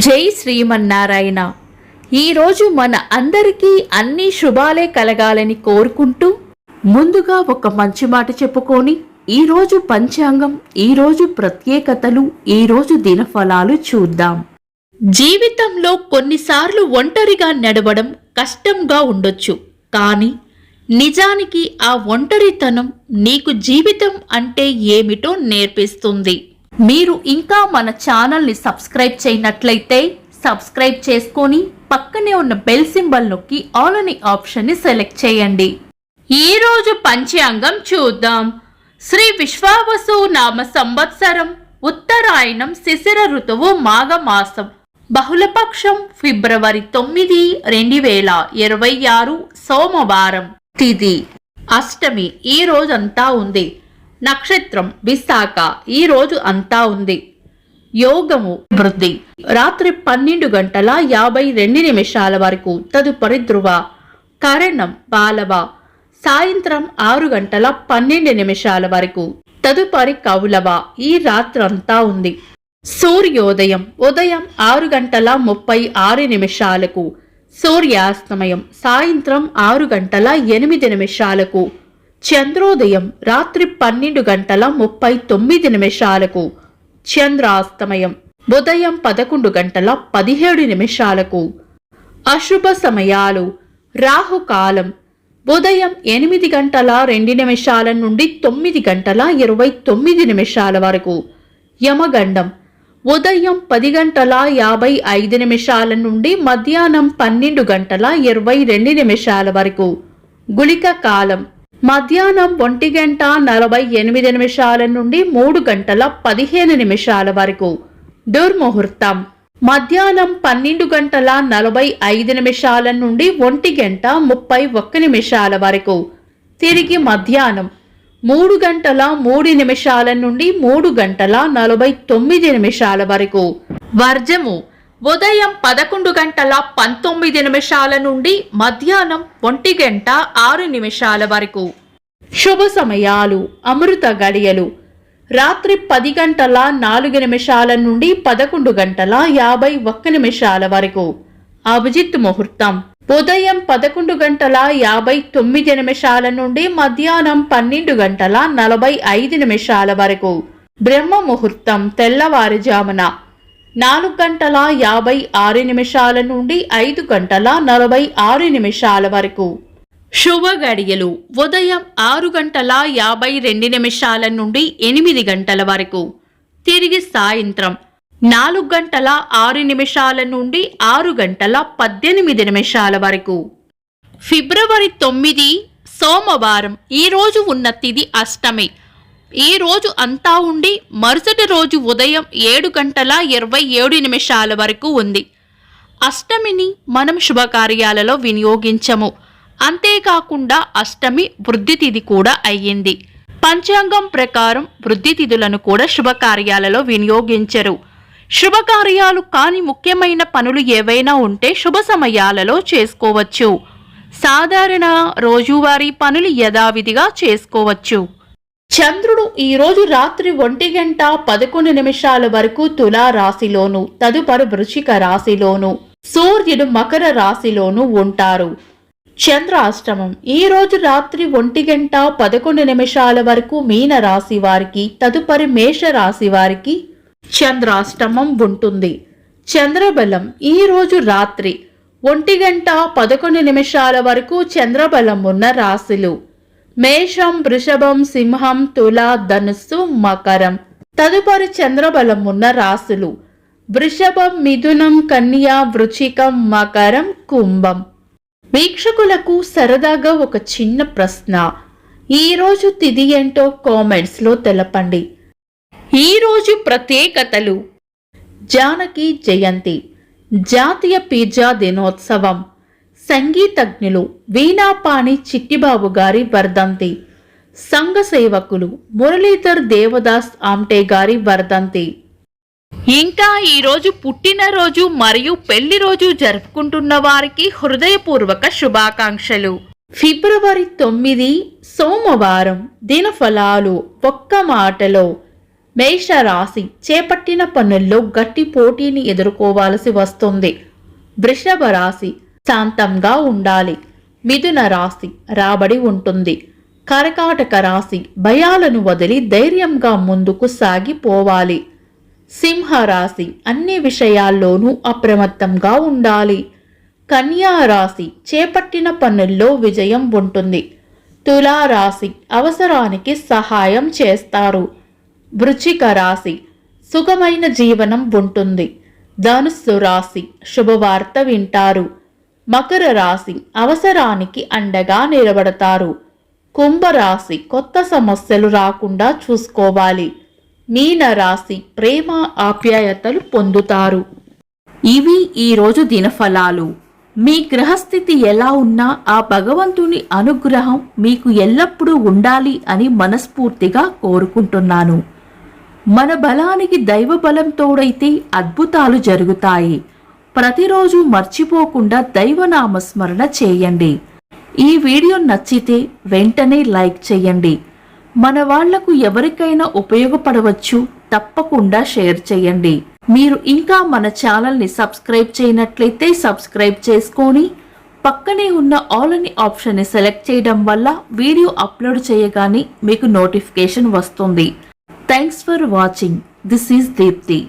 జై శ్రీమన్నారాయణ. ఈరోజు మన అందరికీ అన్ని శుభాలే కలగాలని కోరుకుంటూ ముందుగా ఒక మంచి మాట చెప్పుకొని ఈరోజు పంచాంగం, ఈరోజు ప్రత్యేకతలు, ఈరోజు దినఫలాలు చూద్దాం. జీవితంలో కొన్నిసార్లు ఒంటరిగా నడవడం కష్టంగా ఉండొచ్చు, కానీ నిజానికి ఆ ఒంటరితనం నీకు జీవితం అంటే ఏమిటో నేర్పిస్తుంది. మీరు ఇంకా మన ఛానల్ని సబ్స్క్రైబ్ చేయనట్లయితే సబ్స్క్రైబ్ చేసుకొని పక్కనే ఉన్న బెల్ సింబల్ నొక్కి ఆల్ అనే ఆప్షన్ని సెలెక్ట్ చేయండి. ఈరోజు పంచాంగం చూద్దాం. శ్రీ విశ్వావసు నామ సంవత్సరం, ఉత్తరాయణం, శిశిర ఋతువు, మాఘమాసం, బహుళపక్షం, ఫిబ్రవరి 9, 2026, సోమవారం. తిథి అష్టమి, ఈ రోజంతా ఉంది. నక్షత్రం విశాఖ, ఈ రోజు అంతా ఉంది. యోగము వృద్ధి, రాత్రి 12:52 వరకు, తదుపరి ధ్రువ. కరణం బాలవ, సాయంత్రం 6:12 వరకు, తదుపరి కౌలవ. ఈ రాత్రంతా ఉంది. సూర్యోదయం ఉదయం 6:36, సూర్యాస్తమయం సాయంత్రం 6:08, చంద్రోదయం రాత్రి 12:39, చంద్రాస్తమయం ఉదయం 11:17. అశుభ సమయాలు: రాహుకాలం ఉదయం 8:02 నుండి 9:29 వరకు, యమగండం ఉదయం 10:55 నుండి మధ్యాహ్నం 12:22 వరకు, గుళిక కాలం మధ్యాహ్నం 1:48 నుండి 3:15 వరకు, దుర్ముహూర్తం మధ్యాహ్నం 12:45 నుండి 1:31 వరకు, తిరిగి మధ్యాహ్నం 3:03 నుండి 3:49 వరకు. వర్జము ఉదయం 11:19 నుండి మధ్యాహ్నం 1:06 వరకు. శుభ సమయాలు: అమృత గడియలు రాత్రి 10:04 నుండి 11:51 వరకు, అభిజిత్ ముహూర్తం ఉదయం 11:59 నుండి మధ్యాహ్నం 12:45 వరకు, బ్రహ్మ ముహూర్తం తెల్లవారుజామున 4:56 నుండి 5:46 వరకు. శుభ గడియలు ఉదయం 6:52 నుండి 8 వరకు, తిరిగి సాయంత్రం 4:06 నుండి 6:18 వరకు. ఫిబ్రవరి 9, సోమవారం. ఈ రోజు ఉన్న తిథి అష్టమి. ఈ రోజు అంతా ఉండి మరుసటి రోజు ఉదయం 7:27 వరకు ఉంది. అష్టమిని మనం శుభకార్యాలలో వినియోగించము. అంతేకాకుండా అష్టమి వృద్ధి తిథి కూడా అయ్యింది. పంచాంగం ప్రకారం వృద్ధి తిథులను కూడా శుభకార్యాలలో వినియోగించరు. శుభకార్యాలు కాని ముఖ్యమైన పనులు ఏవైనా ఉంటే శుభ సమయాలలో చేసుకోవచ్చు. సాధారణ రోజువారీ పనులు యథావిధిగా చేసుకోవచ్చు. చంద్రుడు ఈరోజు రాత్రి 1:11 వరకు తులా రాశిలోను, తదుపరి వృశ్చిక రాశిలోను, సూర్యుడు మకర రాశిలోను ఉంటారు. చంద్రాష్టమం ఈ రోజు రాత్రి 1:11 వరకు మీన రాశి వారికి, తదుపరి మేష రాశి వారికి చంద్రాష్టమం ఉంటుంది. చంద్రబలం ఈ రోజు రాత్రి 1:11 వరకు చంద్రబలం ఉన్న రాశులు మేషం, వృషభం, సింహం, తుల, ధనుస్సు, మకరం. తదుపరి చంద్రబలం ఉన్న రాశులు వృషభం, మిథునం, కన్య, వృశ్చికం, మకరం, కుంభం. వీక్షకులకు సరదాగా ఒక చిన్న ప్రశ్న. ఈరోజు తిథి ఏంటో కామెంట్స్లో తెలపండి. ఈరోజు ప్రత్యేకతలు: జానకి జయంతి, జాతీయ పిజ్జా దినోత్సవం, సంగీతజ్ఞులు వీణాపాణి చిట్టిబాబు గారి వర్ధంతి, సంఘ సేవకులు మురళీధర్ దేవదాస్ ఆమ్టే గారి వర్ధంతి. ఇంకా ఈరోజు పుట్టినరోజు మరియు పెళ్లి రోజు జరుపుకుంటున్న వారికి హృదయపూర్వక శుభాకాంక్షలు. ఫిబ్రవరి 9, సోమవారం. దినఫలాలు ఒక్క మాటలో: మేషరాశి చేపట్టిన పనుల్లో గట్టి పోటీని ఎదుర్కోవాల్సి వస్తుంది. వృషభ రాశి శాంతంగా ఉండాలి. మిథున రాశి రాబడి ఉంటుంది. కర్కాటక రాశి భయాలను వదిలి ధైర్యంగా ముందుకు సాగిపోవాలి. సింహరాశి అన్ని విషయాల్లోనూ అప్రమత్తంగా ఉండాలి. కన్యా రాశి చేపట్టిన పనుల్లో విజయం ఉంటుంది. తులారాశి అవసరానికి సహాయం చేస్తారు. వృశ్చిక రాశి సుఖమైన జీవనం ఉంటుంది. ధనుస్సు రాశి శుభవార్త వింటారు. మకర రాశి అవసరానికి అండగా నిలబడతారు. కుంభరాశి కొత్త సమస్యలు రాకుండా చూసుకోవాలి. మీన రాశి ప్రేమ ఆప్యాయతలు పొందుతారు. ఇవి ఈరోజు దినఫలాలు. మీ గ్రహస్థితి ఎలా ఉన్నా ఆ భగవంతుని అనుగ్రహం మీకు ఎల్లప్పుడూ ఉండాలి అని మనస్ఫూర్తిగా కోరుకుంటున్నాను. మన బలానికి దైవ బలం తోడైతే అద్భుతాలు జరుగుతాయి. ప్రతిరోజు మర్చిపోకుండా దైవనామస్మరణ చేయండి. ఈ వీడియో నచ్చితే వెంటనే లైక్ చేయండి. మన వాళ్లకు ఎవరికైనా ఉపయోగపడవచ్చు. తప్పకుండా షేర్ చేయండి. మీరు ఇంకా మన ఛానల్ని సబ్స్క్రైబ్ చేయనట్లయితే సబ్స్క్రైబ్ చేసుకొని పక్కనే ఉన్న ఆల్ అని ఆప్షన్ని సెలెక్ట్ చేయడం వల్ల వీడియో అప్లోడ్ చేయగానే మీకు నోటిఫికేషన్ వస్తుంది. Thanks for watching. This is Deepti.